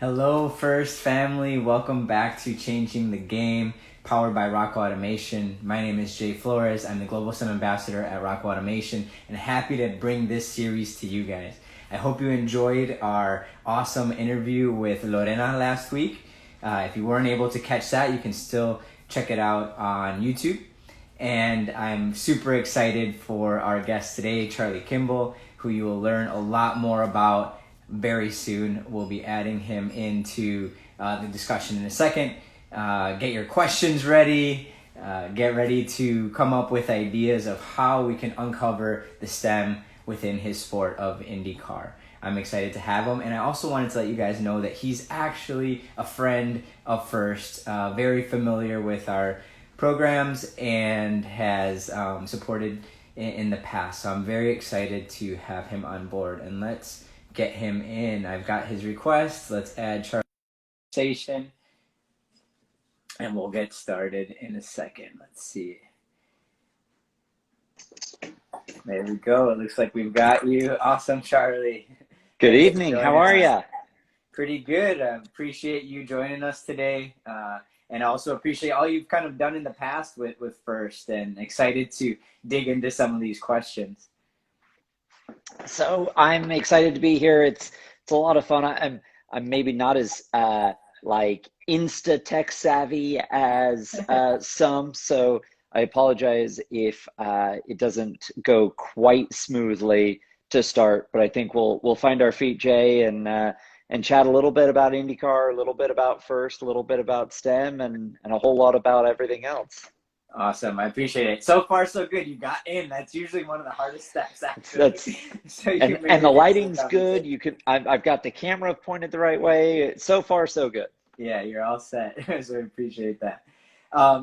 Hello, First Family. Welcome back to Changing the Game, powered by Rockwell Automation. My name is Jay Flores. I'm the Global STEM Ambassador at Rockwell Automation and happy to bring this series to you guys. I hope you enjoyed our awesome interview with Lorena last week. If you weren't able to catch that, you can still check it out on YouTube. And I'm super excited for our guest today, Charlie Kimball, who you will learn a lot more about very soon. We'll be adding him into the discussion in a second. Get your questions ready. Get ready to come up with ideas of how we can uncover the STEM within his sport of IndyCar. I'm excited to have him, and I also wanted to let you guys know that he's actually a friend of First, very familiar with our programs and has supported in the past. So I'm very excited to have him on board, and let's get him in. I've got his request. Let's add Charlie to the conversation, and we'll get started in a second. Let's see. There we go. It looks like we've got you. Awesome, Charlie. Good evening. How are you? Pretty good. I appreciate you joining us today, and also appreciate all you've kind of done in the past with First, and excited to dig into some of these questions. So I'm excited to be here. It's a lot of fun. I'm maybe not as like Insta tech savvy as some, so I apologize if it doesn't go quite smoothly to start. But I think we'll find our feet, Jay, and chat a little bit about IndyCar, a little bit about First, a little bit about STEM, and a whole lot about everything else. Awesome. I appreciate it. So far, so good. You got in. That's usually one of the hardest steps, actually. So and the lighting's good. I've got the camera pointed the right way. So far, so good. Yeah, you're all set. So I appreciate that.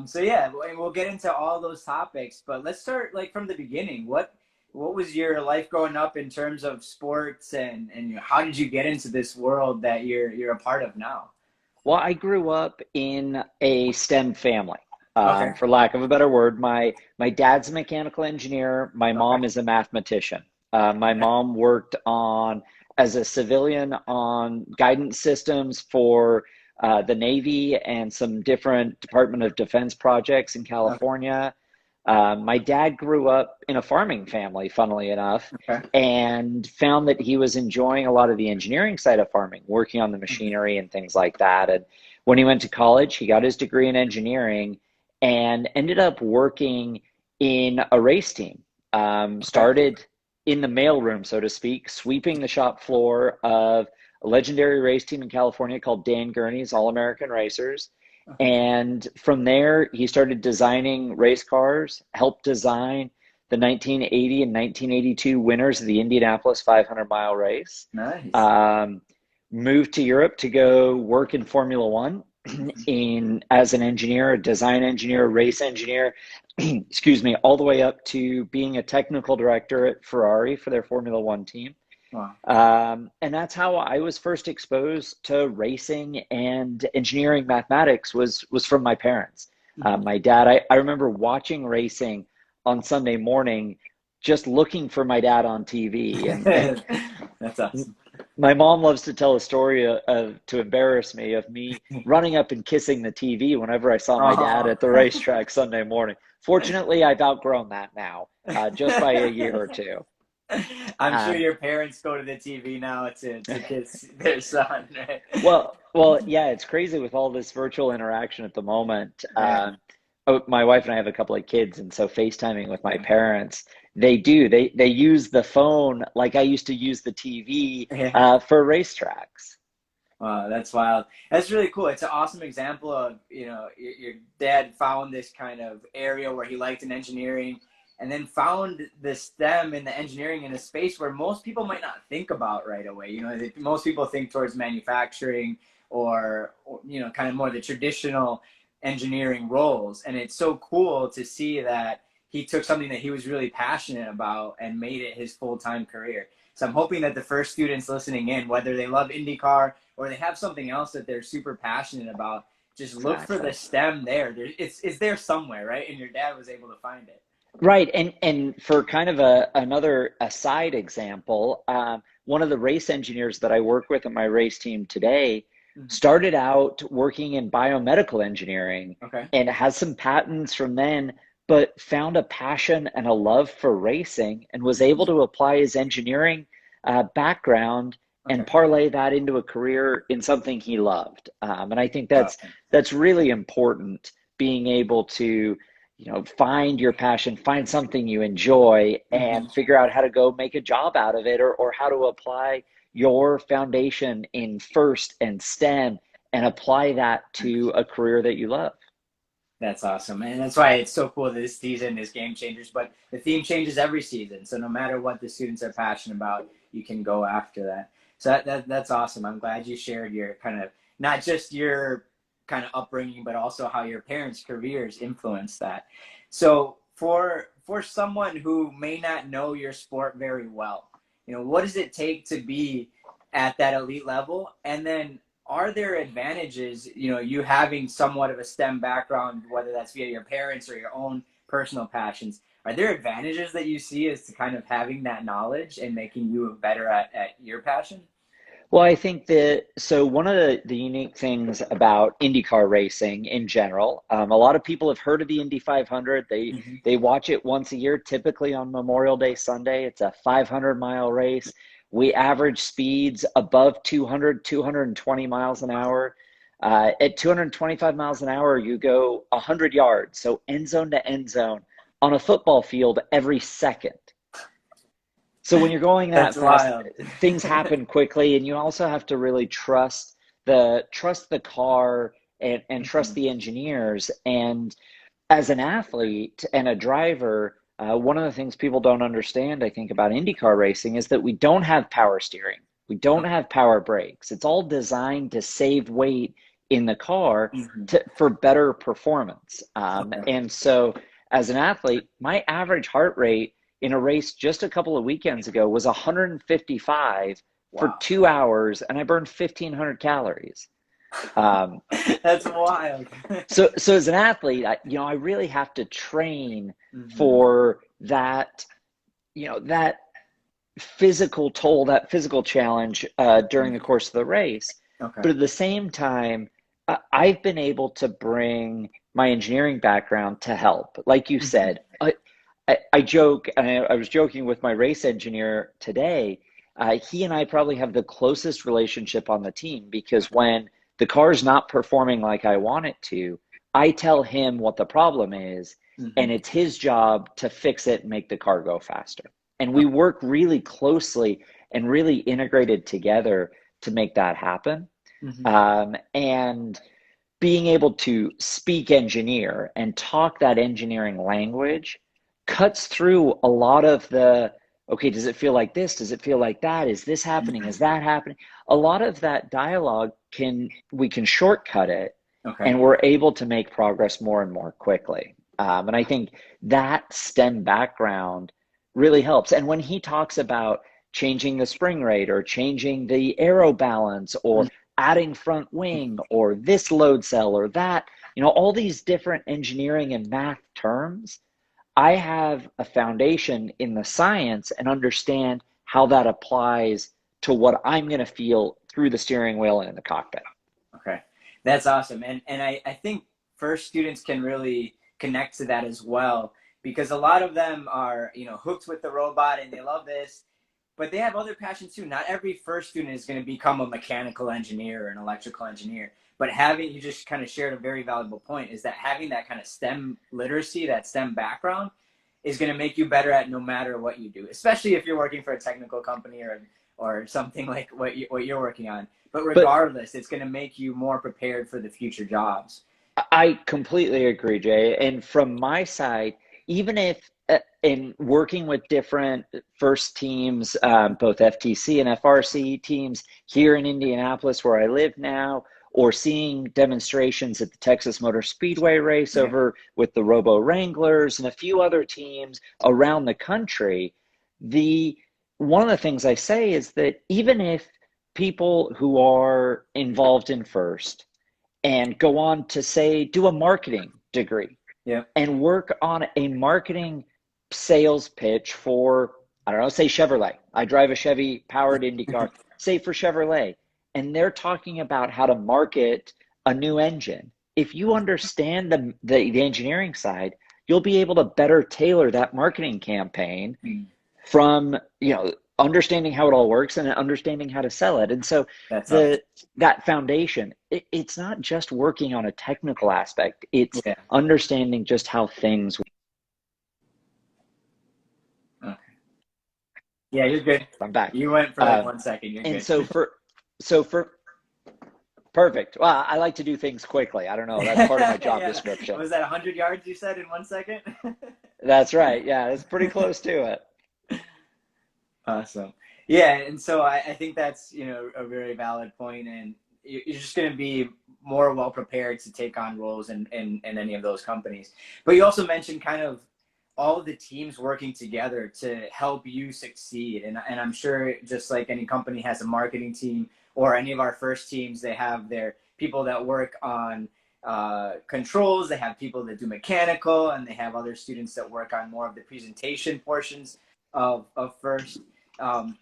So yeah, we'll get into all those topics, but let's start like from the beginning. What was your life growing up in terms of sports, and how did you get into this world that you're a part of now? Well, I grew up in a STEM family. Okay. For lack of a better word, my dad's a mechanical engineer. My mom Okay. is a mathematician. My mom worked as a civilian on guidance systems for the Navy and some different Department of Defense projects in California. My dad grew up in a farming family, funnily enough, Okay. and found that he was enjoying a lot of the engineering side of farming, working on the machinery and things like that. And when he went to college, he got his degree in engineering and ended up working in a race team. Started in the mailroom, so to speak, sweeping the shop floor of a legendary race team in California called Dan Gurney's All-American Racers. And from there, he started designing race cars, helped design the 1980 and 1982 winners of the Indianapolis 500-mile race. Nice. Moved to Europe to go work in Formula One as an engineer, a design engineer, a race engineer, excuse me, all the way up to being a technical director at Ferrari for their Formula One team. Wow. And that's how I was first exposed to racing and engineering. Mathematics was from my parents. My dad, I remember watching racing on Sunday morning, just looking for my dad on TV. And That's awesome. my mom loves to tell a story to embarrass me of me running up and kissing the TV whenever I saw my dad at the racetrack Sunday morning. Fortunately, I've outgrown that now, just by a year or two. I'm sure your parents go to the TV now to kiss their son, right? Well, yeah, it's crazy with all this virtual interaction at the moment. My wife and I have a couple of kids, and so FaceTiming with my parents, they use the phone like I used to use the TV for racetracks. Wow, that's wild. That's really cool. It's an awesome example of, your dad found this kind of area where he liked in engineering, and then found the STEM in the engineering in a space where most people might not think about right away. Most people think towards manufacturing or kind of more the traditional engineering roles. And it's so cool to see that he took something that he was really passionate about and made it his full-time career. So I'm hoping that the first students listening in, whether they love IndyCar or they have something else that they're super passionate about, just look for the STEM there. It's there somewhere, right? And your dad was able to find it. Right. And for kind of another aside example, one of the race engineers that I work with on my race team today Hmm. started out working in biomedical engineering Okay. and has some patents from then, but found a passion and a love for racing and was able Hmm. to apply his engineering background and Okay. parlay that into a career in something he loved. And I think Awesome. that's really important, being able to, find your passion, find something you enjoy, Hmm. and figure out how to go make a job out of it, or how to apply your foundation in FIRST and STEM and apply that to a career that you love. That's awesome. And that's why it's so cool that this season is game changers, but the theme changes every season. So no matter what the students are passionate about, you can go after that. So that's awesome. I'm glad you shared your kind of, not just your kind of upbringing, but also how your parents' careers influenced that. So for someone who may not know your sport very well, what does it take to be at that elite level? And then are there advantages, you having somewhat of a STEM background, whether that's via your parents or your own personal passions? Are there advantages that you see as to kind of having that knowledge and making you better at your passion? Well, I think that so one of the unique things about IndyCar racing in general, a lot of people have heard of the Indy 500. Hmm. They watch it once a year, typically on Memorial Day Sunday. It's a 500-mile race. We average speeds above 200, 220 miles an hour. At 225 miles an hour, you go 100 yards, so end zone on a football field every second. So when you're going that That's fast, wild. things happen quickly, and you also have to really trust the car and trust Hmm. the engineers. And as an athlete and a driver, one of the things people don't understand, I think, about IndyCar racing is that we don't have power steering. We don't Okay. have power brakes. It's all designed to save weight in the car Hmm. for better performance. Okay. And so, as an athlete, my average heart rate in a race just a couple of weekends ago was 155 for Wow. 2 hours, and I burned 1,500 calories. Um, That's wild. so as an athlete, I really have to train Hmm. for that, that physical toll, that physical challenge during the course of the race. Okay. But at the same time, I've been able to bring my engineering background to help. Like you Hmm. said, I joke, and I was joking with my race engineer today. He and I probably have the closest relationship on the team because when the car's not performing like I want it to, I tell him what the problem is, Hmm. and it's his job to fix it and make the car go faster. And we work really closely and really integrated together to make that happen. Hmm. And being able to speak engineer and talk that engineering language cuts through a lot of the, okay, does it feel like this? Does it feel like that? Is this happening? Is that happening? A lot of that dialogue we can shortcut it, Okay. and we're able to make progress more and more quickly. And I think that STEM background really helps. And when he talks about changing the spring rate or changing the aero balance or adding front wing or this load cell or that, all these different engineering and math terms, I have a foundation in the science and understand how that applies to what I'm going to feel through the steering wheel and in the cockpit. Okay, that's awesome, and I think first students can really connect to that as well because a lot of them are hooked with the robot and they love this, but they have other passions too. Not every first student is going to become a mechanical engineer or an electrical engineer, but having you just kind of shared a very valuable point is that having that kind of STEM literacy, that STEM background, is going to make you better at no matter what you do, especially if you're working for a technical company or something like what you're working on. But But regardless, it's going to make you more prepared for the future jobs. I completely agree, Jay. And from my side, even if in working with different first teams, both FTC and FRC teams here in Indianapolis, where I live now, or seeing demonstrations at the Texas Motor Speedway race Yeah. over with the Robo Wranglers and a few other teams around the country, the one of the things I say is that even if people who are involved in first and go on to say do a marketing degree Yeah. and work on a marketing sales pitch for, I don't know, say Chevrolet. I drive a Chevy powered IndyCar, say for Chevrolet, and they're talking about how to market a new engine. If you understand the engineering side, you'll be able to better tailor that marketing campaign from, understanding how it all works and understanding how to sell it. And so That's awesome. that foundation, it's not just working on a technical aspect, it's Yeah. understanding just how things. Okay. Yeah, you're good. I'm back. You went for like 1 second. You're And good. so for perfect. Well, I like to do things quickly. I don't know. That's part of my job Yeah. description. Was that 100 yards you said in 1 second? That's right. Yeah, it's pretty close to it. Awesome. Yeah, and so I think that's, a very valid point, and you're just going to be more well prepared to take on roles in any of those companies. But you also mentioned kind of all of the teams working together to help you succeed. And I'm sure just like any company has a marketing team, or any of our first teams, they have their people that work on controls, they have people that do mechanical, and they have other students that work on more of the presentation portions of first.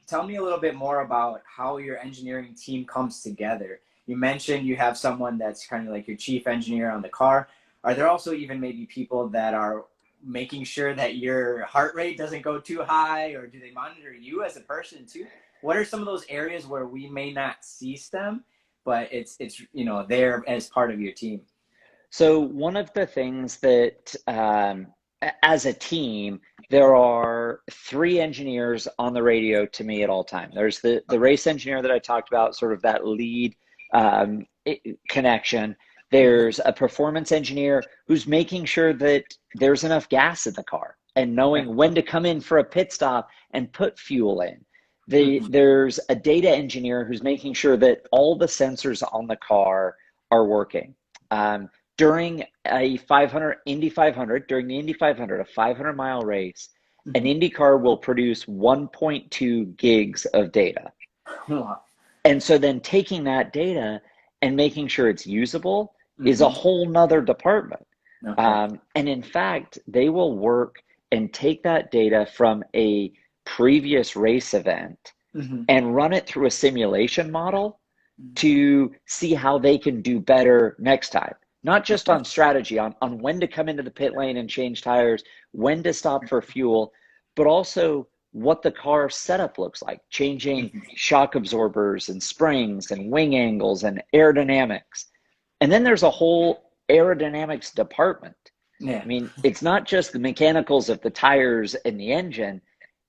Tell me a little bit more about how your engineering team comes together. You mentioned you have someone that's kind of like your chief engineer on the car. Are there also even maybe people that are making sure that your heart rate doesn't go too high, or do they monitor you as a person too? What are some of those areas where we may not see STEM, but it's there as part of your team? So one of the things that, as a team, there are three engineers on the radio to me at all time. There's the race engineer that I talked about, sort of that lead connection. There's a performance engineer who's making sure that there's enough gas in the car and knowing when to come in for a pit stop and put fuel in. There's a data engineer who's making sure that all the sensors on the car are working. During a 500 Indy 500, during the Indy 500, a 500-mile race, an IndyCar will produce 1.2 gigs of data. And so then taking that data and making sure it's usable is a whole nother department. Okay. And in fact, they will work and take that data from a previous race event and run it through a simulation model to see how they can do better next time. Not just on strategy, on when to come into the pit lane and change tires, when to stop for fuel, but also what the car setup looks like, changing shock absorbers and springs and wing angles and aerodynamics. And then there's a whole aerodynamics department. Yeah. I mean, it's not just the mechanicals of the tires and the engine.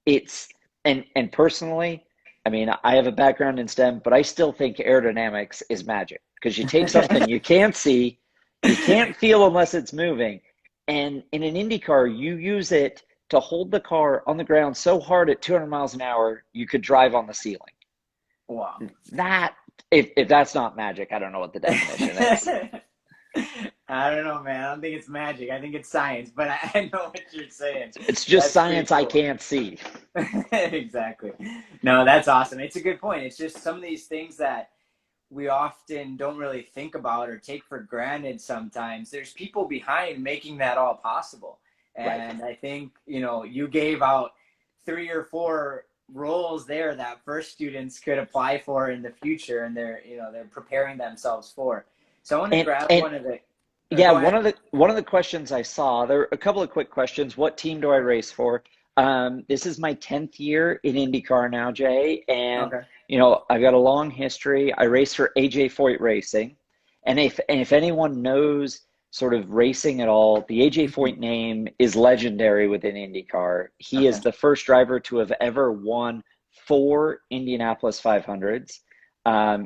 It's, and personally, I mean, I have a background in STEM, but I still think aerodynamics is magic, because you take something you can't see, you can't feel unless it's moving. And in an IndyCar, you use it to hold the car on the ground so hard at 200 miles an hour, you could drive on the ceiling. Wow. That, if that's not magic, I don't know what the definition is. I don't know, man. I don't think it's magic. I think it's science, but I know what you're saying. It's just That's science cool. I can't see. Exactly. No, that's awesome. It's a good point. It's just some of these things that we often don't really think about or take for granted sometimes. There's people behind making that all possible. And right. I think, you gave out 3 or 4 roles there that first students could apply for in the future, and they're preparing themselves for. So I want to grab one of the. Yeah, one of the questions I saw, there are a couple of quick questions. What team do I race for? This is my 10th year in IndyCar now, Jay, and I've got a long history. I race for AJ Foyt Racing, and if anyone knows sort of racing at all, the AJ Foyt name is legendary within IndyCar. He is the first driver to have ever won 4 Indianapolis 500s.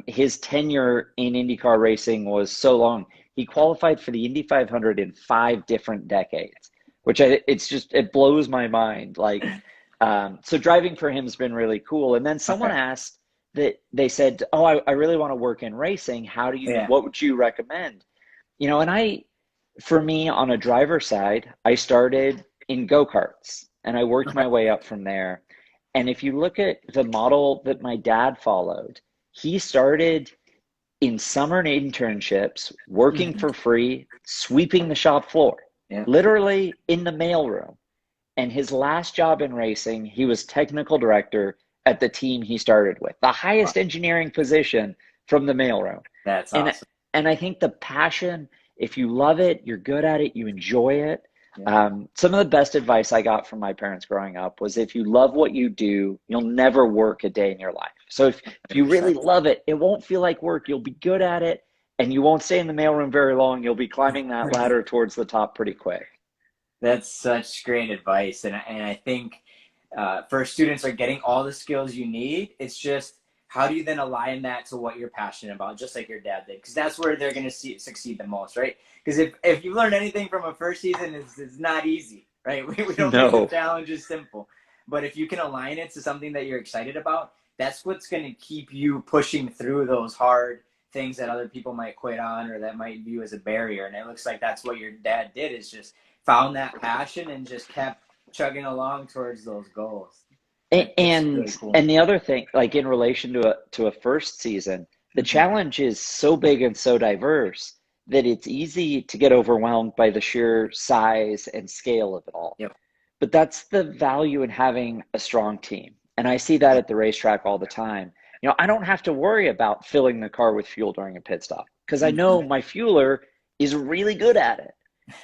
His tenure in IndyCar racing was so long. He qualified for the Indy 500 in 5 different decades, which it blows my mind. Like, so driving for him has been really cool. And then someone asked that, they said, "Oh, I really want to work in racing. What would you recommend?" And for me, on a driver side, I started in go-karts and I worked my way up from there. And if you look at the model that my dad followed, he started in summer internships, working for free, sweeping the shop floor, literally in the mailroom. And his last job in racing, he was technical director at the team he started with, the highest engineering position from the mailroom. That's And awesome. and I think the passion, if you love it, you're good at it, you enjoy it. Yeah. Some of the best advice I got from my parents growing up was if you love what you do, you'll never work a day in your life. So if you really 100%. love it, it won't feel like work. You'll be good at it, and you won't stay in the mailroom very long. You'll be climbing that ladder towards the top pretty quick. That's such great advice, and I think first students are getting all the skills you need. It's just how do you then align that to what you're passionate about, just like your dad did, because that's where they're going to succeed the most, right? Because if you learn anything from a first season, it's not easy, right? We don't make the No, challenges simple, but if you can align it to something that you're excited about, that's what's going to keep you pushing through those hard things that other people might quit on or that might view as a barrier. And it looks like that's what your dad did, is just found that passion and just kept chugging along towards those goals. It's really cool. And the other thing, like in relation to a first season, the Mm-hmm. challenge is so big and so diverse that it's easy to get overwhelmed by the sheer size and scale of it all. Yep. But that's the value in having a strong team. And I see that at the racetrack all the time. I don't have to worry about filling the car with fuel during a pit stop because I Mm-hmm. know my fueler is really good at it.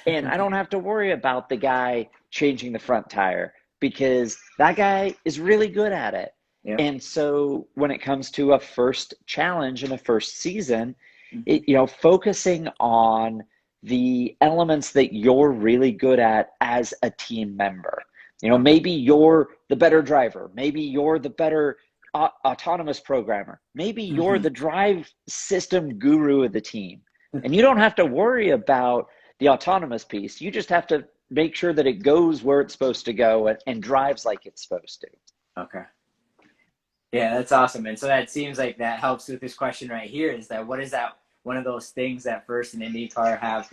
And I don't have to worry about the guy changing the front tire because that guy is really good at it. Yep. And so when it comes to a first challenge in a first season, Mm-hmm. focusing on the elements that you're really good at as a team member. Okay. Maybe you're the better driver. Maybe you're the better autonomous programmer. Maybe you're Mm-hmm. the drive system guru of the team. And you don't have to worry about the autonomous piece. You just have to make sure that it goes where it's supposed to go and drives like it's supposed to. Okay. Yeah, that's awesome. And so that seems like that helps with this question right here, is that what is that one of those things that First and IndyCar have,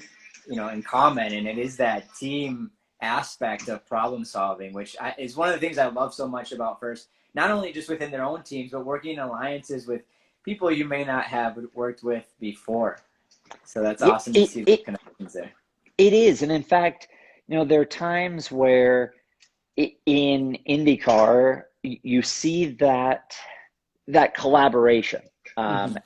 in common? And it is that team aspect of problem solving, which is one of the things I love so much about First, not only just within their own teams, but working in alliances with people you may not have worked with before. So that's It, awesome to it, see the it, connections there. it is. And in fact, there are times where in IndyCar, you see that collaboration. Mm-hmm.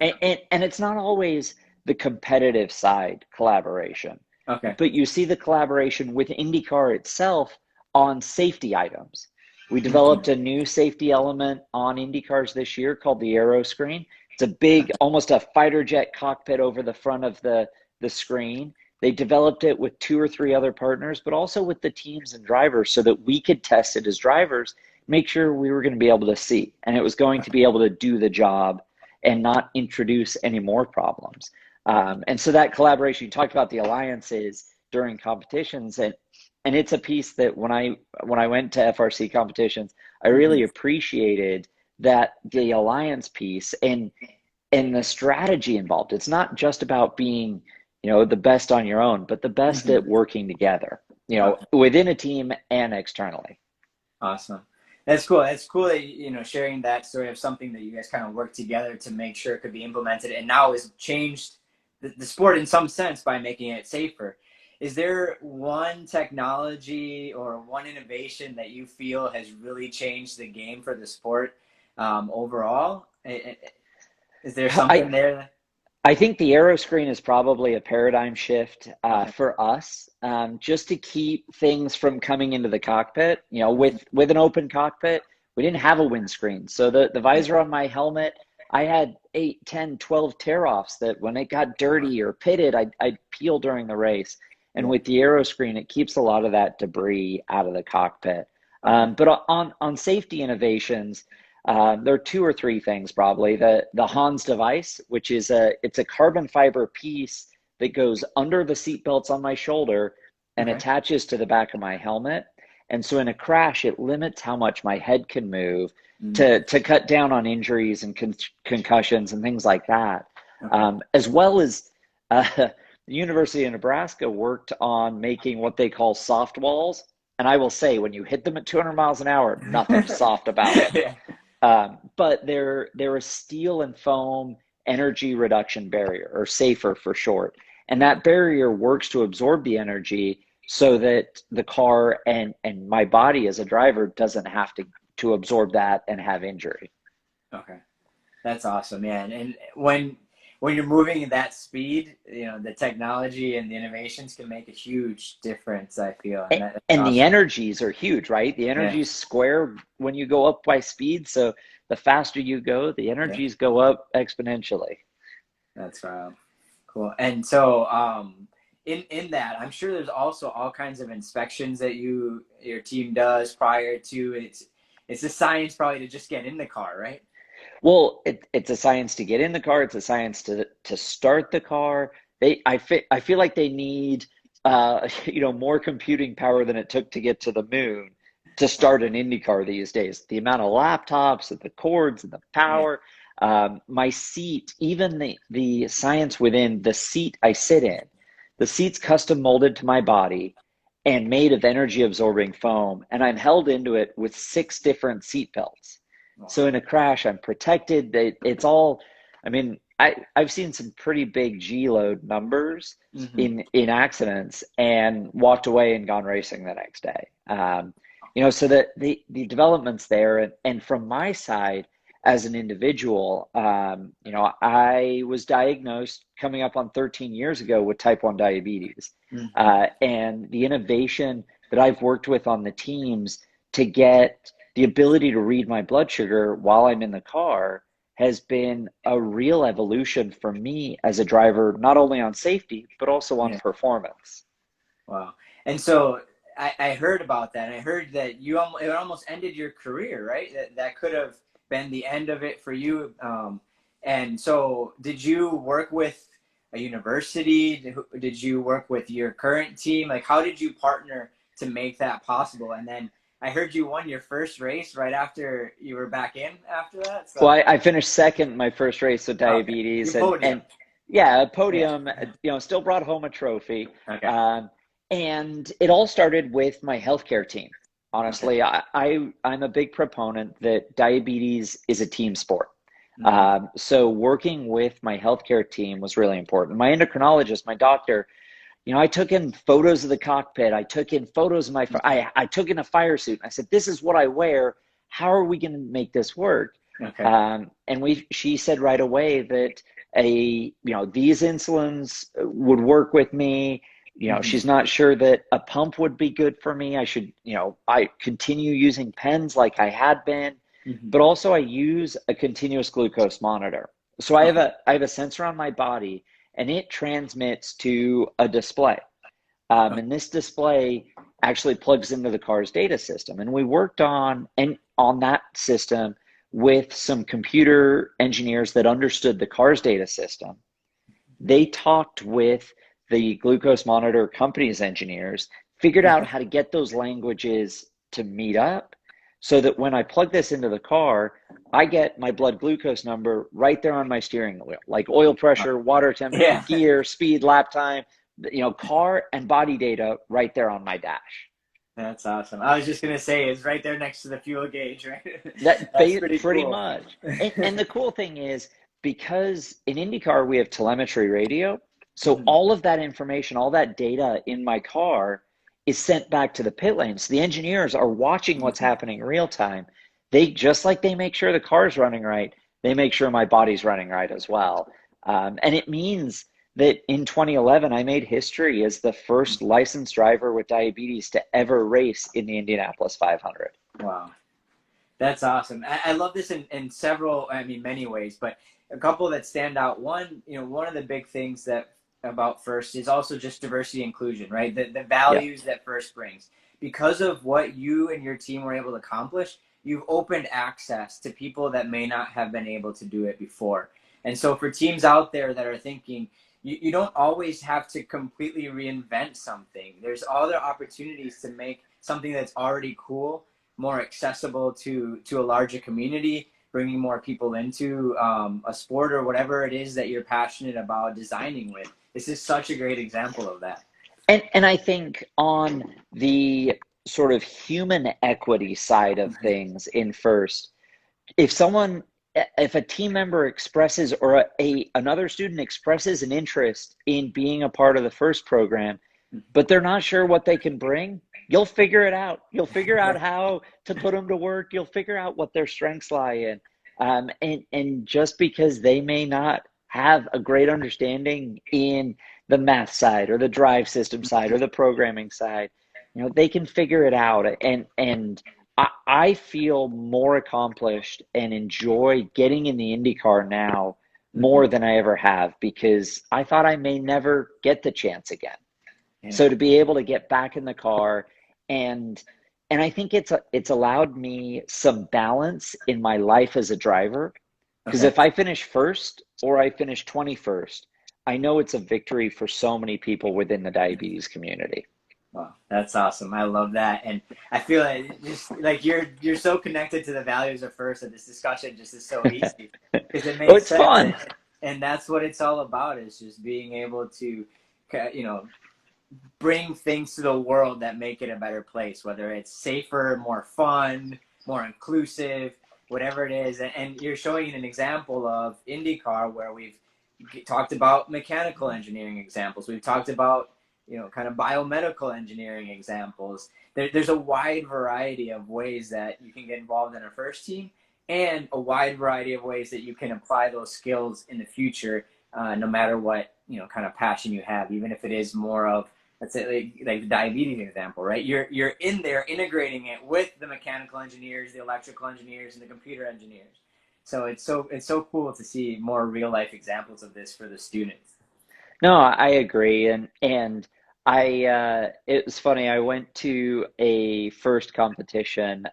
And it's not always the competitive side collaboration, Okay. but you see the collaboration with IndyCar itself on safety items. We Mm-hmm. developed a new safety element on IndyCars this year called the aero screen. It's a big, almost a fighter jet cockpit over the front of the screen. They developed it with 2 or 3 other partners, but also with the teams and drivers so that we could test it as drivers, make sure we were going to be able to see, and it was going to be able to do the job and not introduce any more problems. And so that collaboration, you talked about the alliances during competitions, and it's a piece that when I went to FRC competitions, I really appreciated that the alliance piece and the strategy involved. It's not just about being, the best on your own, but the best Mm-hmm. at working together, Okay. within a team and externally. Awesome. That's cool. That's cool that sharing that story of something that you guys kind of worked together to make sure it could be implemented, and now has changed the sport in some sense by making it safer. Is there one technology or one innovation that you feel has really changed the game for the sport overall? Is there I something there? I think the aero screen is probably a paradigm shift Okay. for us, just to keep things from coming into the cockpit. With an open cockpit, we didn't have a windscreen. So the Yeah. visor on my helmet, I had 8, 10, 12 tear-offs that when it got dirty or pitted, I'd peel during the race. And Yeah. with the aero screen, it keeps a lot of that debris out of the cockpit. Okay. But on safety innovations, there are 2 or 3 things probably. The Hans device, which is it's a carbon fiber piece that goes under the seat belts on my shoulder and Okay. attaches to the back of my helmet. And so in a crash, it limits how much my head can move Mm. to cut down on injuries and concussions and things like that. Okay. As well as the University of Nebraska worked on making what they call soft walls. And I will say, when you hit them at 200 miles an hour, nothing's soft about it. Yeah. But they're a steel and foam energy reduction barrier, or SAFER for short. And that barrier works to absorb the energy so that the car and my body as a driver doesn't have to absorb that and have injury. Okay. That's awesome, man. And when you're moving at that speed, the technology and the innovations can make a huge difference, I feel. And that's And the awesome. energies are huge, right? The Yeah. energies square when you go up by speed. So the faster you go, the Yeah. energies go up exponentially. That's cool. And so, in that, I'm sure there's also all kinds of inspections that your team does prior to it's a science probably to just get in the car, right? Well, it's a science to get in the car. It's a science to start the car. I feel like they need more computing power than it took to get to the moon to Wow. start an IndyCar these days. The amount of laptops and the cords and the Yeah. power. My seat, even the science within the seat I sit in, the seat's custom molded to my body and made of energy absorbing foam, and I'm held into it with 6 different seat belts. So Wow. in a crash, I'm protected. It's all, I mean, I've seen some pretty big G load numbers Hmm. in accidents and walked away and gone racing the next day. So that the developments there, and from my side as an individual, I was diagnosed coming up on 13 years ago with type 1 diabetes. Hmm. And the innovation that I've worked with on the teams to get the ability to read my blood sugar while I'm in the car has been a real evolution for me as a driver, not only on safety, but also on Yeah. performance. Wow. And so I heard about that. And I heard that it almost ended your career, right? That could have been the end of it for you. And so did you work with a university? Did you work with your current team? Like, how did you partner to make that possible? And then I heard you won your first race right after you were back in after that. Well, So, I finished second my first race with okay. You diabetes, and podium. yeah, a Yeah. podium. Still brought home a trophy. Okay. Um, and it all started with my healthcare team. Okay. Honestly, I'm a big proponent that diabetes is a team sport. Hmm. So working with my healthcare team was really important. My endocrinologist, my doctor, I took in photos of the cockpit. I took in photos of I took in a fire suit. I said, "This is what I wear. How are we going to make this work?" Okay. And she said right away that these insulins would work with me. Hmm. She's not sure that a pump would be good for me. I should, I continue using pens like I had been, Hmm. but also I use a continuous glucose monitor. So Okay. I have a sensor on my body, and it transmits to a display. And this display actually plugs into the car's data system. And we worked on that system with some computer engineers that understood the car's data system. They talked with the glucose monitor company's engineers, figured out how to get those languages to meet up so that when I plug this into the car, I get my blood glucose number right there on my steering wheel, like oil pressure, water temperature, Yeah, gear, speed, lap time, car and body data right there on my dash. that's awesome. I was just gonna say it's right there next to the fuel gauge, right? That That's pretty pretty cool. much. And the cool thing is because in IndyCar we have telemetry radio, so Mhm. all of that information, all that data in my car is sent back to the pit lane. So the engineers are watching what's Mhm. happening in real time. They just like they make sure the car's running right, they make sure my body's running right as well. And it means that in 2011 I made history as the first licensed driver with diabetes to ever race in the Indianapolis 500. Wow, that's awesome. I love this in several, I mean, many ways, but a couple that stand out. One, one of the big things that about First is also just diversity inclusion, right? The Yeah. values that First brings. Because of what you and your team were able to accomplish, you've opened access to people that may not have been able to do it before. And so for teams out there that are thinking, you don't always have to completely reinvent something. There's other opportunities to make something that's already cool more accessible to a larger community, bringing more people into a sport or whatever it is that you're passionate about designing with. This is such a great example of that. And I think on the sort of human equity side of things in First, if someone if a team member expresses or another student expresses an interest in being a part of the First program, but they're not sure what they can bring, you'll figure it out. You'll figure out how to put them to work. You'll figure out what their strengths lie in. And just because they may not have a great understanding in the math side or the drive system side or the programming side, they can figure it out. And I feel more accomplished and enjoy getting in the IndyCar now more Mhm. than I ever have, because I thought I may never get the chance again. Yeah. So to be able to get back in the car, and I think it's allowed me some balance in my life as a driver, because Okay. if I finish first or I finish 21st, I know it's a victory for so many people within the diabetes community. Wow, that's awesome. I love that, and I feel like just like you're so connected to the values of first that this discussion just is so easy because it Oh, makes it's sense, fun. and that's what it's all about. Is just being able to, bring things to the world that make it a better place, whether it's safer, more fun, more inclusive, whatever it is. And you're showing an example of IndyCar where we've talked about mechanical engineering examples. We've talked about, kind of biomedical engineering examples. There's a wide variety of ways that you can get involved in a first team and a wide variety of ways that you can apply those skills in the future, no matter what, kind of passion you have, even if it is more of, let's say, like the diabetes example, right? You're in there integrating it with the mechanical engineers, the electrical engineers, and the computer engineers. So it's so cool to see more real life examples of this for the students. No, I agree, and it was funny. I went to a first competition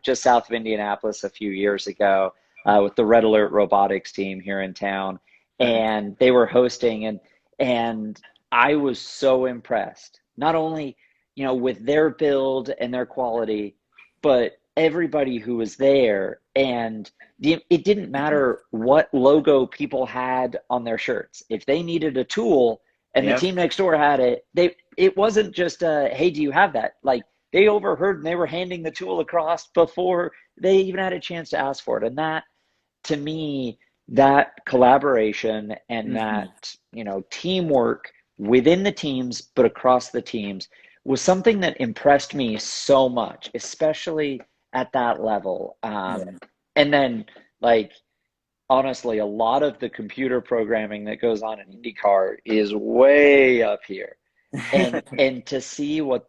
just south of Indianapolis a few years ago with the Red Alert Robotics team here in town, Okay. and they were hosting, and I was so impressed. Not only, with their build and their quality, but everybody who was there, and it didn't matter what logo people had on their shirts. If they needed a tool and the Yep. team next door had it, it wasn't just hey, do you have that? Like, they overheard and they were handing the tool across before they even had a chance to ask for it. And that, to me, that collaboration and Hmm. that, teamwork within the teams but across the teams was something that impressed me so much, especially at that level. Yeah. And then, like, honestly, a lot of the computer programming that goes on in IndyCar is way up here. And to see what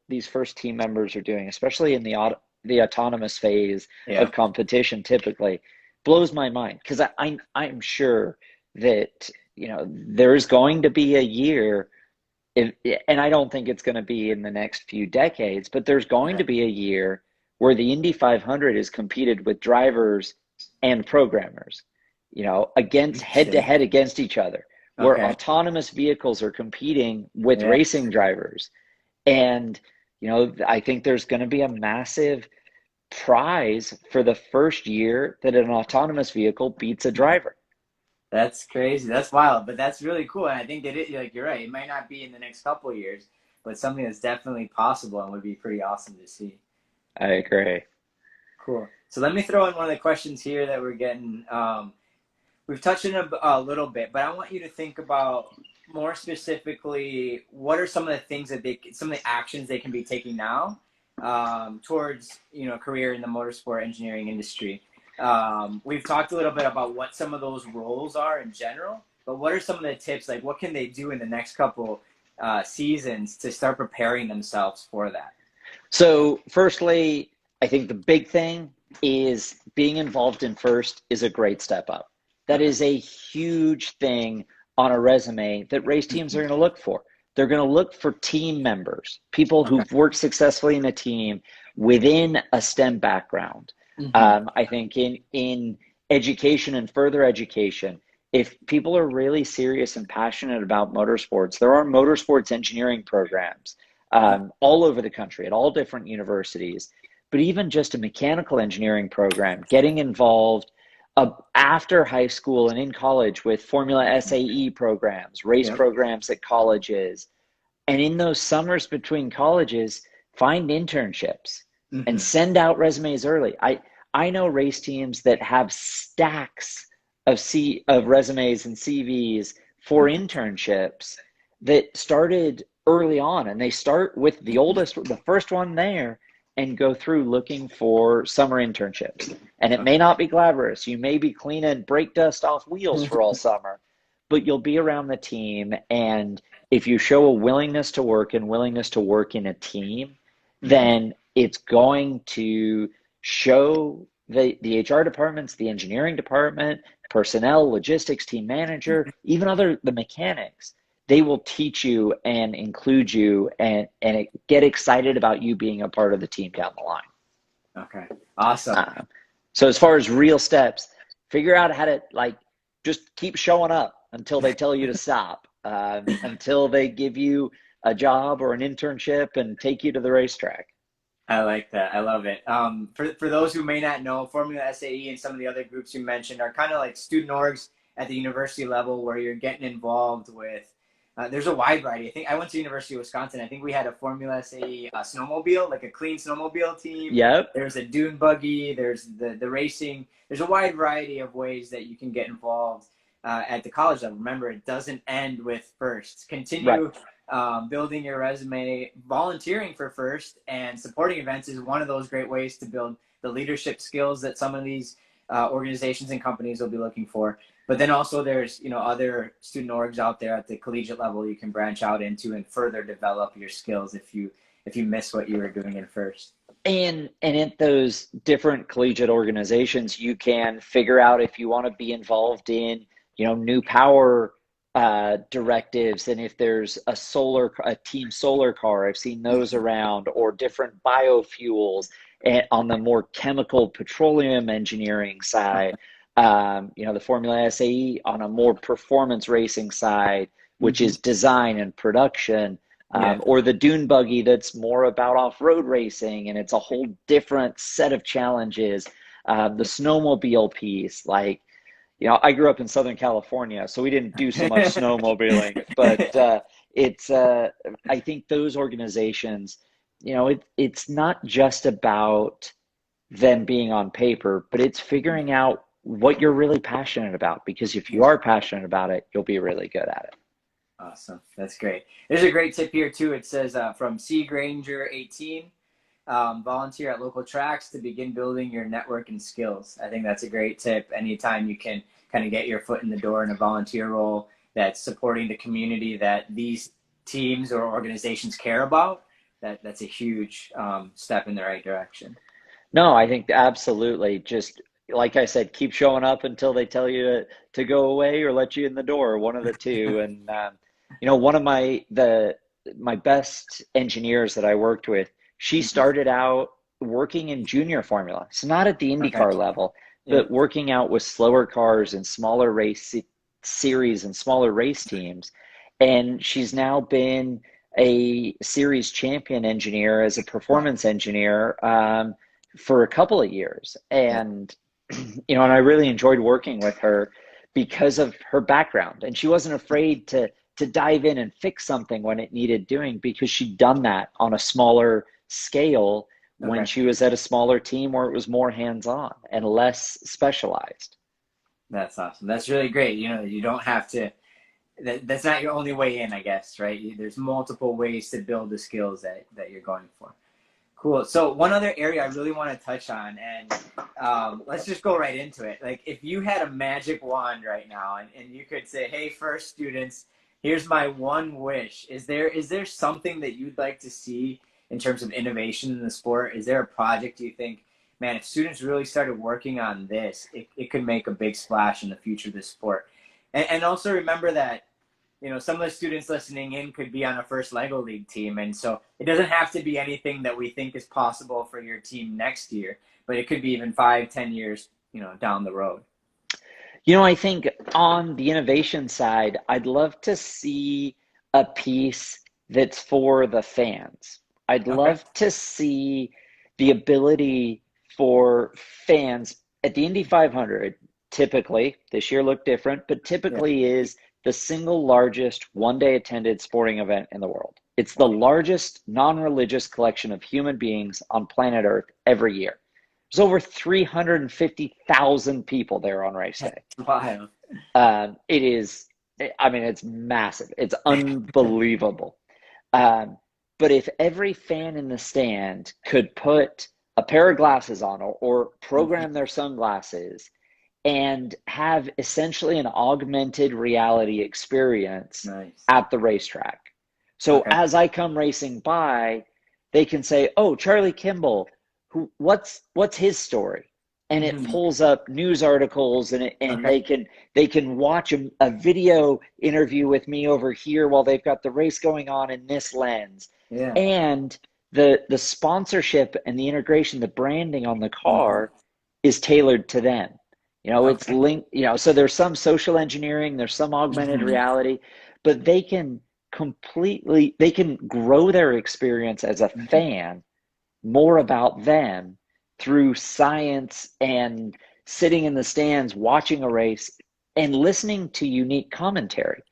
these first team members are doing, especially in the autonomous phase Yeah. of competition, typically blows my mind, because I'm sure that there's going to be a year, if, and I don't think it's going to be in the next few decades, but there's going Okay. to be a year where the Indy 500 is competed with drivers and programmers, against head to Interesting. head against each other, where Okay. autonomous vehicles are competing with Yeah. racing drivers. And, I think there's going to be a massive prize for the first year that an autonomous vehicle beats a driver. That's crazy. That's wild, but that's really cool. And I think that like you're right. It might not be in the next couple of years, but something that's definitely possible and would be pretty awesome to see. I agree. Cool. So let me throw in one of the questions here that we're getting. We've touched on it a little bit, but I want you to think about more specifically what are some of the things that some of the actions they can be taking now towards career in the motorsport engineering industry. We've talked a little bit about what some of those roles are in general, but what are some of the tips? Like, what can they do in the next couple seasons to start preparing themselves for that? So, firstly, I think the big thing is being involved in first is a great step up. That Okay. is a huge thing on a resume that race teams are going to look for. They're going to look for team members, people Okay. who've worked successfully in a team within a STEM background. Hmm. I think in education and further education, if people are really serious and passionate about motorsports, there are motorsports engineering programs all over the country at all different universities. But even just a mechanical engineering program, getting involved after high school and in college with Formula SAE programs, race Yep. programs at colleges, and in those summers between colleges, find internships and Hmm. send out resumes early. I know race teams that have stacks of resumes and CVs for internships that started early on, and they start with the oldest, the first one there, and go through looking for summer internships. And it may Okay. not be glamorous. You may be cleaning brake dust off wheels for all summer, but you'll be around the team. And if you show a willingness to work and willingness to work in a team, Hmm. then it's going to show the HR departments, the engineering department, personnel, logistics, team manager, even the mechanics, they will teach you and include you and get excited about you being a part of the team down the line. Okay. Awesome. Uh, so as far as real steps, figure out how to just keep showing up until they tell you to stop, until they give you a job or an internship and take you to the racetrack. I like that. I love it. For those who may not know, Formula SAE and some of the other groups you mentioned are kind of like student orgs at the university level where you're getting involved with. There's a wide variety. I think I went to University of Wisconsin. I think we had a Formula SAE snowmobile, like a clean snowmobile team. Yep. There's a dune buggy. There's the racing. There's a wide variety of ways that you can get involved at the college level. Remember, it doesn't end with firsts. Right. Continue building your resume. Volunteering for first and supporting events is one of those great ways to build the leadership skills that some of these organizations and companies will be looking for. But then also there's other student orgs out there at the collegiate level you can branch out into and further develop your skills if you miss what you were doing in first. And in those different collegiate organizations, you can figure out if you want to be involved in, new power directives, and if there's a team solar car, I've seen those around, or different biofuels, and on the more chemical petroleum engineering side, the Formula SAE on a more performance racing side, which Mm-hmm. is design and production. Yeah. Or the dune buggy that's more about off-road racing, and it's a whole different set of challenges. The snowmobile piece, I grew up in Southern California, so we didn't do so much snowmobiling, but I think those organizations, it's not just about them being on paper, but it's figuring out what you're really passionate about, because if you are passionate about it, you'll be really good at it. Awesome. That's great. There's a great tip here too. It says from C Granger 18, volunteer at local tracks to begin building your network and skills. I think that's a great tip. Anytime you can kind of get your foot in the door in a volunteer role that's supporting the community that these teams or organizations care about, that's a huge step in the right direction. No, I think absolutely. Just like I said, keep showing up until they tell you to go away or let you in the door, one of the two. And one of my best engineers that I worked with, she started out working in junior formula, so not at the Okay. IndyCar level, Yeah. but working out with slower cars and smaller series and smaller race teams. And she's now been a series champion engineer as a Wow. performance engineer for a couple of years. Yeah. And and I really enjoyed working with her because of her background. And she wasn't afraid to dive in and fix something when it needed doing, because she'd done that on a smaller scale when Okay. she was at a smaller team where it was more hands-on and less specialized. That's awesome. That's really great. You don't have to. That's not your only way in, I guess, right? There's multiple ways to build the skills that you're going for. Cool. So one other area I really want to touch on, and let's just go right into it. Like, if you had a magic wand right now, and you could say, "Hey, first students, here's my one wish." Is there something that you'd like to see in terms of innovation in the sport? Is there a project you think, man, if students really started working on this, it could make a big splash in the future of the sport? And also remember that some of the students listening in could be on a first Lego League team. And so it doesn't have to be anything that we think is possible for your team next year, but it could be even 5, 10 years, down the road. I think on the innovation side, I'd love to see a piece that's for the fans. I'd Okay. love to see the ability for fans at the Indy 500, typically, this year looked different, but Yeah. typically is the single largest one-day attended sporting event in the world. It's the largest non-religious collection of human beings on planet Earth every year. There's over 350,000 people there on race day. Wild. It is, I mean, it's massive. It's unbelievable. Um, But if every fan in the stand could put a pair of glasses on, or program their sunglasses and have essentially an augmented reality experience Nice. at the racetrack. So Okay. as I come racing by, they can say, "Oh, Charlie Kimball, what's his story?" And it Hmm. pulls up news articles, and Okay. they can watch a video interview with me over here while they've got the race going on in this lens. Yeah. And the sponsorship and the integration, the branding on the Hmm. car is tailored to them. It's Okay. linked, so there's some social engineering, there's some augmented Hmm. reality, but they can grow their experience as a Hmm. fan more about them through science and sitting in the stands watching a race and listening to unique commentary.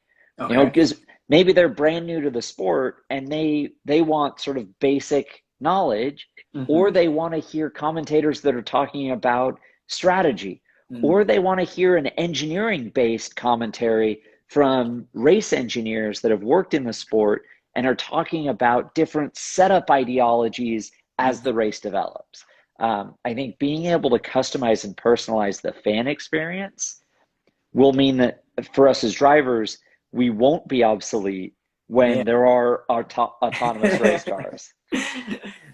Okay. Because maybe they're brand new to the sport and they want sort of basic knowledge, or Hmm. they want to hear commentators that are talking about strategy, or Mm. they want to hear an engineering based commentary from race engineers that have worked in the sport and are talking about different setup ideologies as the Mhm. race develops. I think being able to customize and personalize the fan experience will mean that for us as drivers, we won't be obsolete Yeah. when there are autonomous race cars.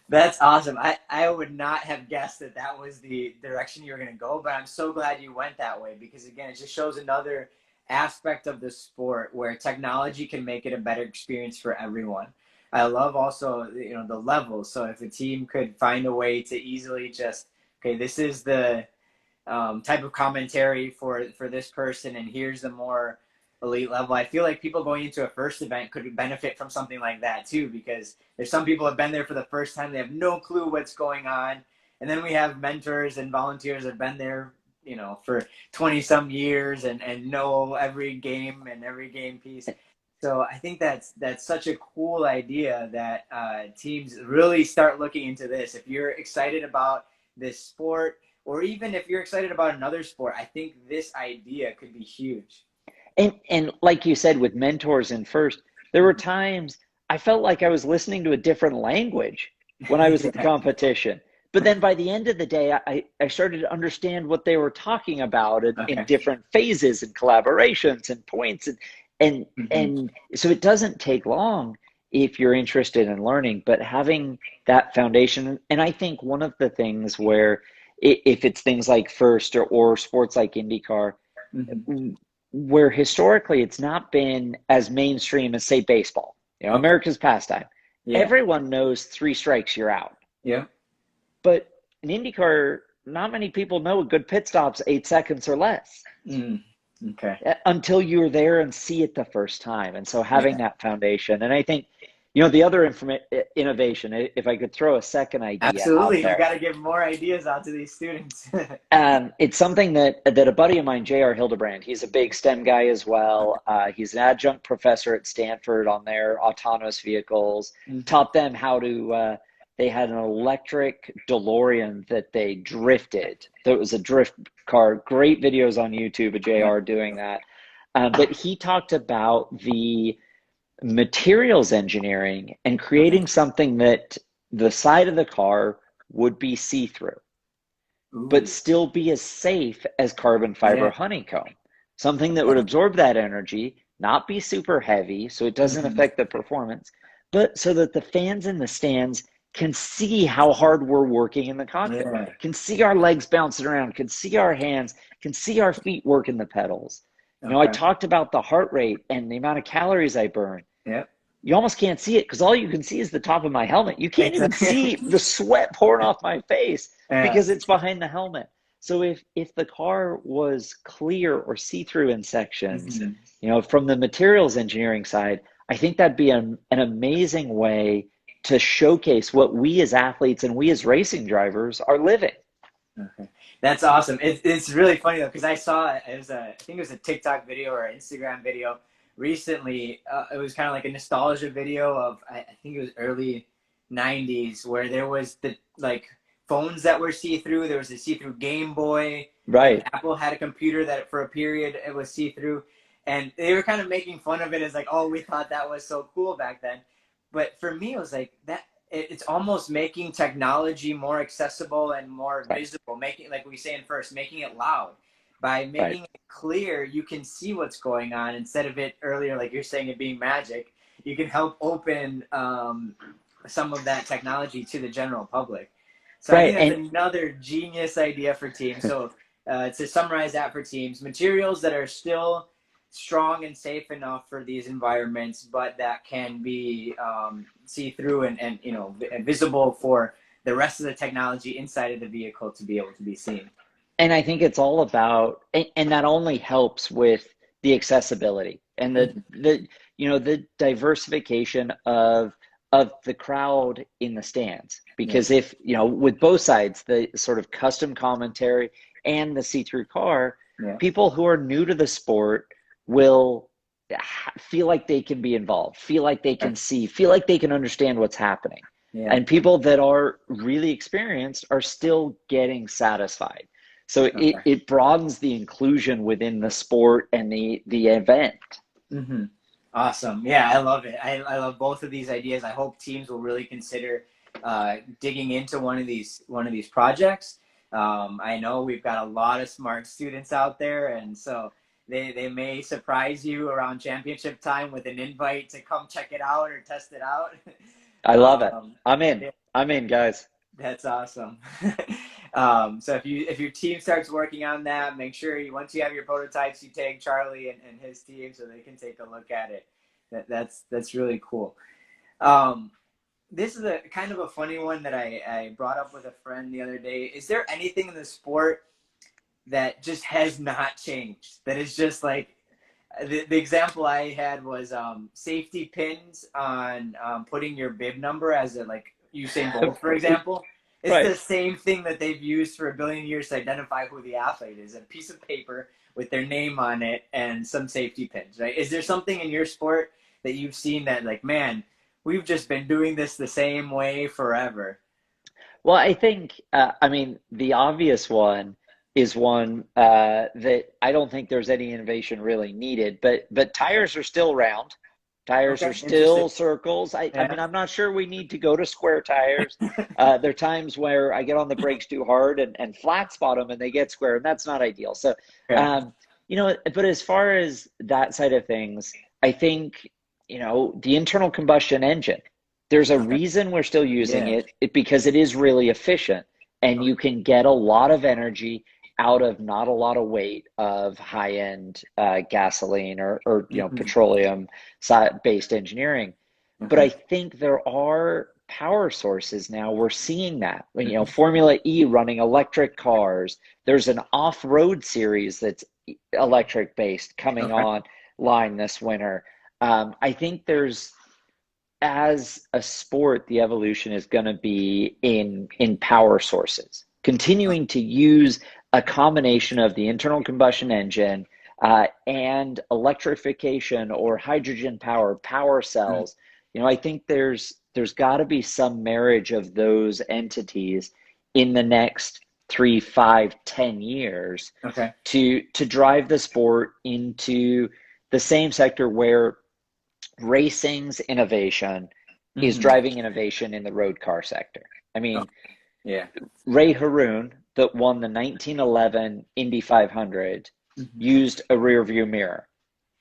That's awesome. I would not have guessed that that was the direction you were going to go, but I'm so glad you went that way because, again, it just shows another aspect of the sport where technology can make it a better experience for everyone. I love also, the levels. So if a team could find a way to easily just, okay, this is the type of commentary for this person, and here's the more elite level. I feel like people going into a first event could benefit from something like that too, because there's some people have been there for the first time, they have no clue what's going on, and then we have mentors and volunteers that have been there, for 20 some years and know every game and every game piece. So I think that's such a cool idea that teams really start looking into this. If you're excited about this sport, or even if you're excited about another sport, I think this idea could be huge. And like you said, with mentors in first, there were times I felt like I was listening to a different language when I was at the Yeah. competition. But then by the end of the day, I started to understand what they were talking about in Okay. different phases and collaborations and points. And, Hmm. and so it doesn't take long if you're interested in learning, but having that foundation. And I think one of the things where, if it's things like first, or sports like IndyCar, Hmm. where historically it's not been as mainstream as, say, baseball, Okay. America's pastime. Yeah. Everyone knows three strikes, you're out. Yeah. But in IndyCar, not many people know a good pit stop's 8 seconds or less Mm. Okay. until you're there and see it the first time. And so having Yeah. that foundation, and I think, the other innovation, if I could throw a second idea out Absolutely. You there, got to give more ideas out to these students. it's something that a buddy of mine, J.R. Hildebrand, he's a big STEM guy as well. He's an adjunct professor at Stanford on their autonomous vehicles, Hmm. taught them how to, they had an electric DeLorean that they drifted. That was a drift car. Great videos on YouTube of Yeah. JR doing that. But he talked about the materials engineering and Okay. creating something that the side of the car would be see-through but Ooh. still be as safe as carbon fiber Yeah. honeycomb. Something that would Okay. absorb that energy, not be super heavy so it doesn't Hmm. affect the performance, but so that the fans in the stands can see how hard we're working in the cockpit, Yeah. can see our legs bouncing around, can see our hands, can see our feet working the pedals. I Okay. talked about the heart rate and the amount of calories I burn. Yep. You almost can't see it because all you can see is the top of my helmet. You can't even see Exactly. the sweat pouring off my face Yeah. because it's behind the helmet. So if the car was clear or see-through in sections, Hmm. from the materials engineering side, I think that'd be an amazing way to showcase what we as athletes and we as racing drivers are living. Okay. That's awesome. It's really funny though, because I saw I think it was a TikTok video or an Instagram video recently. It was kind of like a nostalgia video of, I think it was early 90s, where there was the like phones that were see-through. There was a see-through Game Boy. Right. Apple had a computer that for a period it was see-through, and they were kind of making fun of it as like, oh, we thought that was so cool back then. but for me, it was like that. It's almost making technology more accessible and more Right, visible, making, like we saying first, making it loud. By right, making it clear, you can see what's going on instead of it earlier, like you're saying, it being magic. You can help open some of that technology to the general public. So I right. think that's And another genius idea for teams. So to summarize that for teams, materials that are still strong and safe enough for these environments, but that can be see through and visible for the rest of the technology inside of the vehicle to be able to be seen. I think it's all about, and that only helps with the accessibility and the diversification of the crowd in the stands. Yeah. Because if, with both sides, the sort of custom commentary and the see-through car, Yeah. people who are new to the sport will feel like they can be involved, feel like they can see, feel like they can understand what's happening. Yeah. And people that are really experienced are still getting satisfied. So Okay. it broadens the inclusion within the sport and the event. Mm-hmm. Awesome. Yeah, I love it. I love both of these ideas. I hope teams will really consider digging into one of these projects. I know we've got a lot of smart students out there, and so they may surprise you around championship time with an invite to come check it out or test it out. I love it. um, I'm in. yeah, I'm in, guys. that's awesome. So if your team starts working on that, make sure once you have your prototypes, you tag Charlie and his team so they can take a look at it. That's really cool. Um, this is a kind of a funny one that I brought up with a friend the other day. Is there anything in the sport that just has not changed? That is just like the example I had was safety pins on putting your bib number as a, like Usain Bolt, for example. It's Right. the same thing that they've used for a billion years to identify who the athlete is, a piece of paper with their name on it and some safety pins, right? Is there something in your sport that you've seen that, like, man, we've just been doing this the same way forever? Well, I think, I mean, the obvious one is one that I don't think there's any innovation really needed, but tires are still round. Tires are Okay, interesting. still circles. I Yeah. mean, I'm not sure we need to go to square tires. There are times where I get on the brakes too hard and flat spot them and they get square, and that's not ideal. So, Okay. um, but as far as that side of things, I think, the internal combustion engine, there's a Okay. reason we're still using Yeah. it because it is really efficient and Okay. you can get a lot of energy out of not a lot of weight of high-end gasoline or Mhm. petroleum based engineering. But Okay. I think there are power sources now. We're seeing that. Mhm. Formula E running electric cars. There's an off-road series that's electric based coming Okay. on line this winter. I think as a sport, the evolution is going to be in power sources, continuing to use a combination of the internal combustion engine and electrification or hydrogen power Mhm. cells. I think there's got to be some marriage of those entities in the next 3, 5, 10 years Okay. to drive the sport into the same sector where racing's innovation is Hmm. driving innovation in the road car sector. I Oh, mean, yeah. Ray Haroon, that won the 1911 Indy 500, Hmm. used a rear view mirror.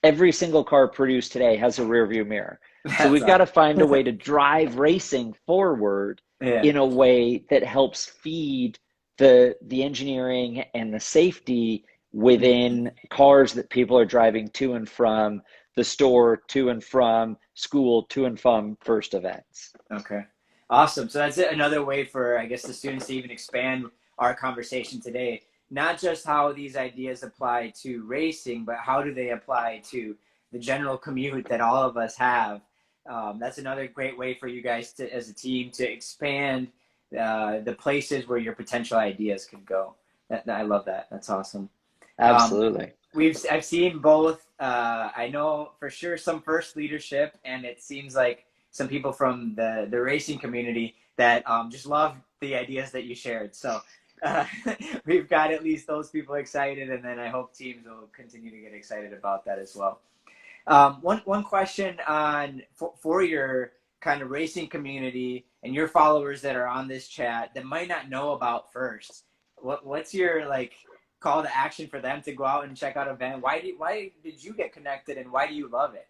Every single car produced today has a rear view mirror. So That's we've got awesome. to find a way to drive racing forward Yeah. in a way that helps feed the engineering and the safety Mhm. within cars that people are driving to and from the store, to and from school, to and from first events. Okay. Awesome. So that's it. Another way for, I guess, the students to even expand our conversation today. Not just how these ideas apply to racing, but how do they apply to the general commute that all of us have. That's another great way for you guys to, as a team, to expand the places where your potential ideas could go. I love that. That's awesome. Um, Absolutely. I've seen both. I know for sure some first leadership, and it seems like some people from the racing community that just love the ideas that you shared. So uh, we've got at least those people excited, and then I hope teams will continue to get excited about that as well. One question on for your kind of racing community and your followers that are on this chat that might not know about FIRST? What's your like call to action for them to go out and check out an event? Why did you get connected, and why do you love it?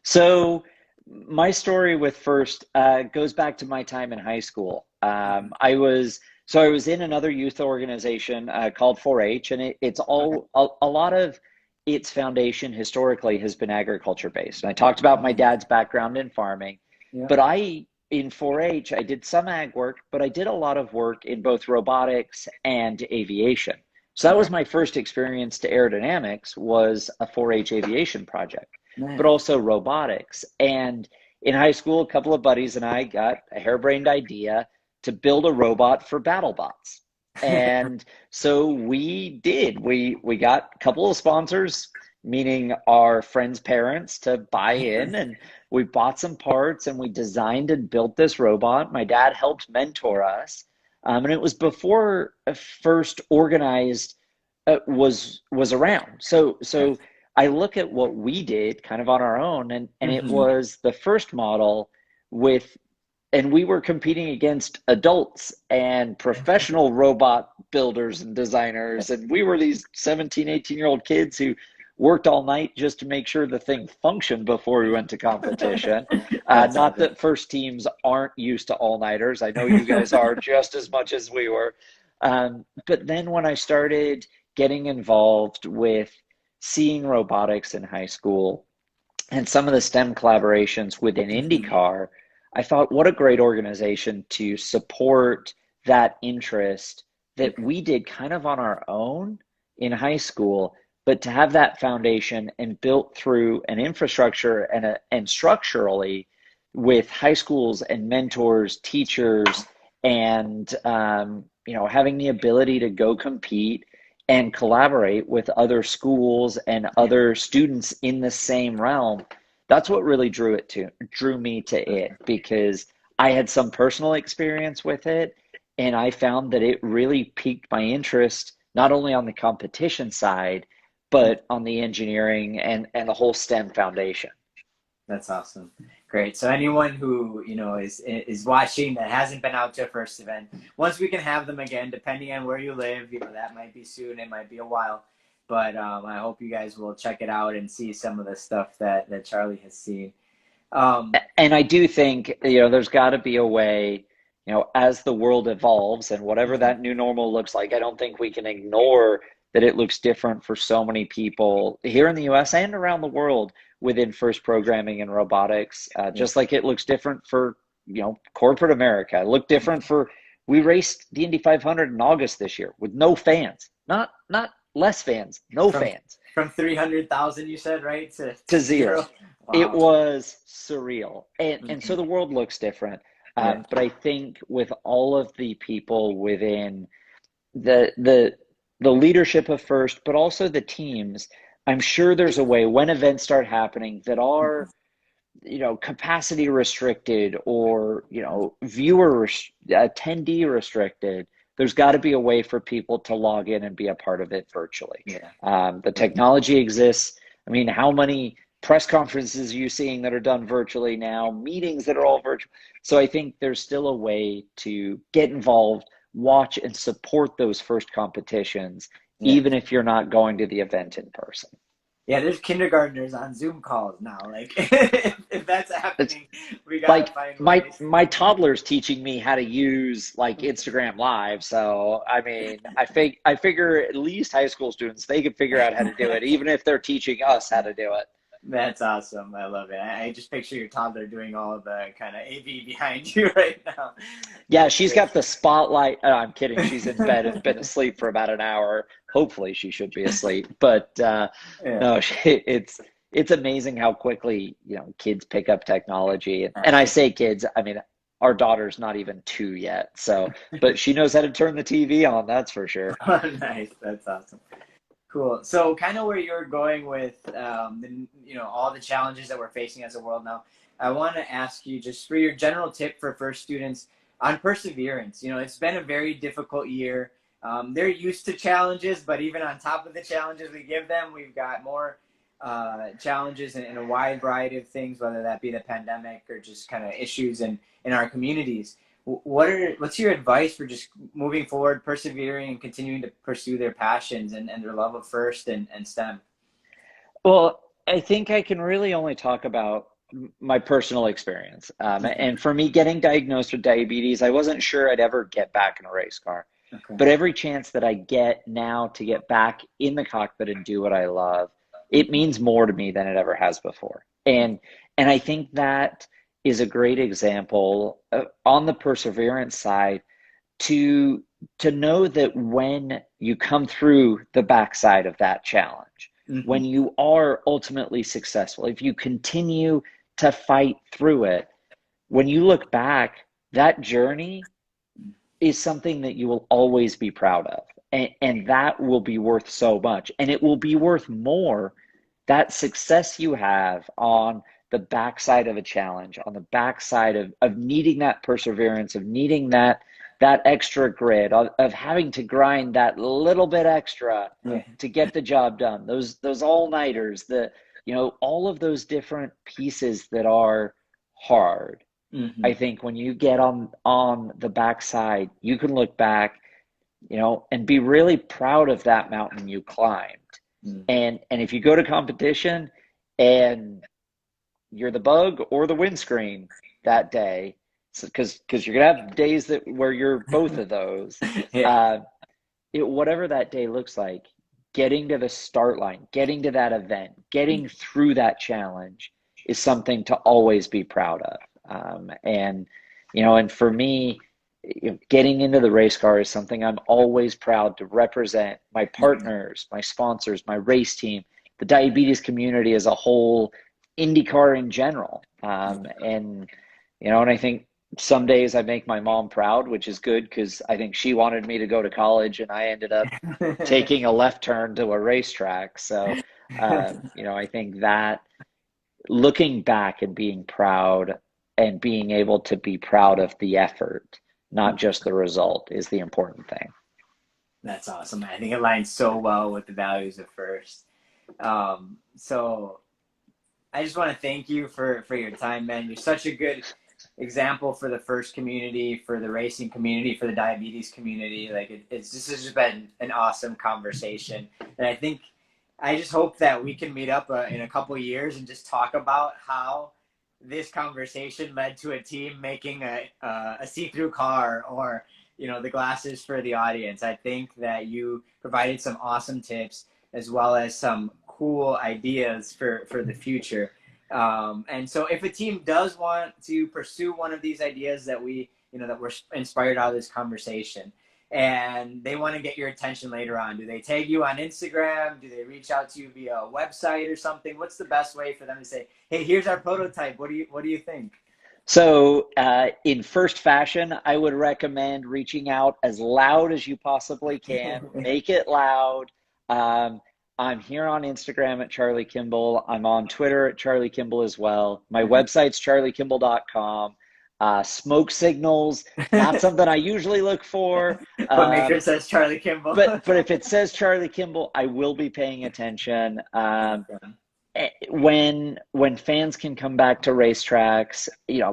So my story with FIRST goes back to my time in high school. I was in another youth organization called 4-H, and it's all a lot of its foundation historically has been agriculture based. And I talked about my dad's background in farming, Yeah. but in 4-H, I did some ag work, but I did a lot of work in both robotics and aviation. So that was my first experience to aerodynamics, was a 4-H aviation project, Nice. but also robotics. And in high school, a couple of buddies and I got a harebrained idea to build a robot for BattleBots. And so we did. We got a couple of sponsors, meaning our friends' parents, to buy in, and we bought some parts and we designed and built this robot. My dad helped mentor us. And it was before FIRST organized was around. So I look at what we did kind of on our own, and it was the first model and we were competing against adults and professional robot builders and designers. And we were these 17, 18-year-old kids who worked all night just to make sure the thing functioned before we went to competition. Not that FIRST teams aren't used to all-nighters. I know you guys are just as much as we were. But then when I started getting involved with seeing robotics in high school and some of the STEM collaborations within IndyCar, I thought, what a great organization to support that interest that we did kind of on our own in high school, but to have that foundation and built through an infrastructure and structurally with high schools and mentors, teachers, and having the ability to go compete and collaborate with other schools and other students in the same realm. That's what really drew me to it, because I had some personal experience with it, and I found that it really piqued my interest, not only on the competition side, but on the engineering and the whole STEM foundation. That's awesome. Great. So anyone who, is watching that hasn't been out to a FIRST event, once we can have them again, depending on where you live, that might be soon, it might be a while. But I hope you guys will check it out and see some of the stuff that Charlie has seen. And I do think, there's got to be a way, as the world evolves and whatever that new normal looks like, I don't think we can ignore that it looks different for so many people here in the US and around the world within FIRST programming and robotics, just like it looks different for, corporate America. It looked different we raced the Indy 500 in August this year with no fans, not less fans, fans. From 300,000, you said, right? To zero. Wow. It was surreal. And so the world looks different. But I think with all of the people within the leadership of FIRST, but also the teams, I'm sure there's a way when events start happening that are, capacity restricted or, viewer attendee restricted, there's got to be a way for people to log in and be a part of it virtually. Yeah. The technology exists. I mean, how many press conferences are you seeing that are done virtually now, meetings that are all virtual? So I think there's still a way to get involved, watch and support those FIRST competitions, even if you're not going to the event in person. Yeah, there's kindergartners on Zoom calls now. Like, if that's happening, we gotta find ways. My toddler's teaching me how to use Instagram Live. So I mean, I figure at least high school students, they could figure out how to do it, even if they're teaching us how to do it. That's awesome. I love it. I just picture your toddler doing all of the kind of AV behind you right now. Yeah, she's got the spotlight. I'm kidding. She's in bed and been asleep for about an hour. Hopefully she should be asleep. But no, it's amazing how quickly, kids pick up technology. And I say kids, I mean, our daughter's not even 2 yet. So, but she knows how to turn the TV on. That's for sure. Oh, nice. That's awesome. Cool. So kind of where you're going with, all the challenges that we're facing as a world now, I want to ask you just for your general tip for FIRST students on perseverance. It's been a very difficult year. They're used to challenges, but even on top of the challenges we give them, we've got more challenges in a wide variety of things, whether that be the pandemic or just kind of issues in our communities. What's your advice for just moving forward, persevering, and continuing to pursue their passions and their love of FIRST and STEM? Well, I think I can really only talk about my personal experience. And for me, getting diagnosed with diabetes, I wasn't sure I'd ever get back in a race car. Okay. But every chance that I get now to get back in the cockpit and do what I love, it means more to me than it ever has before. And I think that is a great example on the perseverance side to know that when you come through the backside of that challenge, Mm-hmm. when you are ultimately successful, if you continue to fight through it, when you look back, that journey is something that you will always be proud of. And that will be worth so much. And it will be worth more, that success you have on the backside of a challenge, on the backside of needing that perseverance, of needing that extra grit, of having to grind that little bit extra Yeah. to get the job done. Those all-nighters, all of those different pieces that are hard. Mm-hmm. I think when you get on the backside, you can look back, and be really proud of that mountain you climbed. Mm-hmm. And if you go to competition and you're the bug or the windscreen that day, because you're gonna have days where you're both of those. Yeah. Uh, whatever that day looks like, getting to the start line, getting to that event, getting through that challenge is something to always be proud of. And for me, getting into the race car is something I'm always proud to represent my partners, my sponsors, my race team, the diabetes community as a whole, IndyCar in general. And I think some days I make my mom proud, which is good because I think she wanted me to go to college and I ended up taking a left turn to a racetrack. So, I think that looking back and being proud and being able to be proud of the effort, not just the result, is the important thing. That's awesome. I think it aligns so well with the values of FIRST. So I just want to thank you for your time, man. You're such a good example for the FIRST community, for the racing community, for the diabetes community. Like this has just been an awesome conversation, and I just hope that we can meet up in a couple of years and just talk about how this conversation led to a team making a see-through car, or the glasses for the audience. I think that you provided some awesome tips as well as some cool ideas for the future. And so if a team does want to pursue one of these ideas that that were inspired out of this conversation, and they want to get your attention later on, do they tag you on Instagram? Do they reach out to you via a website or something? What's the best way for them to say, hey, here's our prototype. What do you think? So in FIRST fashion, I would recommend reaching out as loud as you possibly can. Make it loud. I'm here on Instagram at Charlie Kimball. I'm on Twitter at Charlie Kimball as well. My website's charliekimball.com. Smoke signals, not something I usually look for. But make sure it says Charlie Kimball. but if it says Charlie Kimball, I will be paying attention. When fans can come back to racetracks,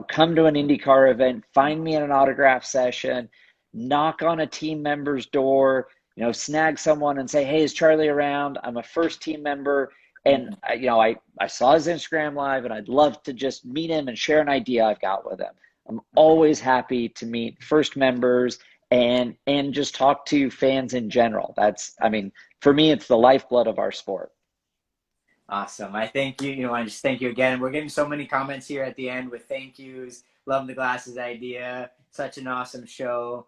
come to an IndyCar event, find me at an autograph session, knock on a team member's door, snag someone and say, hey, is Charlie around? I'm a FIRST team member. And, I saw his Instagram live and I'd love to just meet him and share an idea I've got with him. I'm always happy to meet FIRST members and just talk to fans in general. For me, it's the lifeblood of our sport. Awesome. I thank you. I just thank you again. We're getting so many comments here at the end with thank yous. Love the glasses idea. Such an awesome show.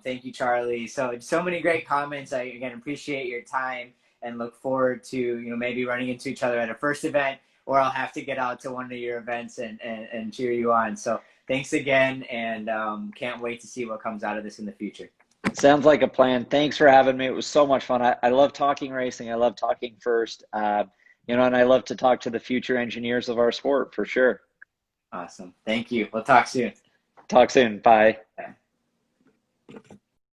Thank you, Charlie. So many great comments. I, again, appreciate your time and look forward to, maybe running into each other at a FIRST event, or I'll have to get out to one of your events and cheer you on. So thanks again, and can't wait to see what comes out of this in the future. Sounds like a plan. Thanks for having me. It was so much fun. I love talking racing. I love talking FIRST. And I love to talk to the future engineers of our sport for sure. Awesome. Thank you. We'll talk soon. Talk soon. Bye. Okay.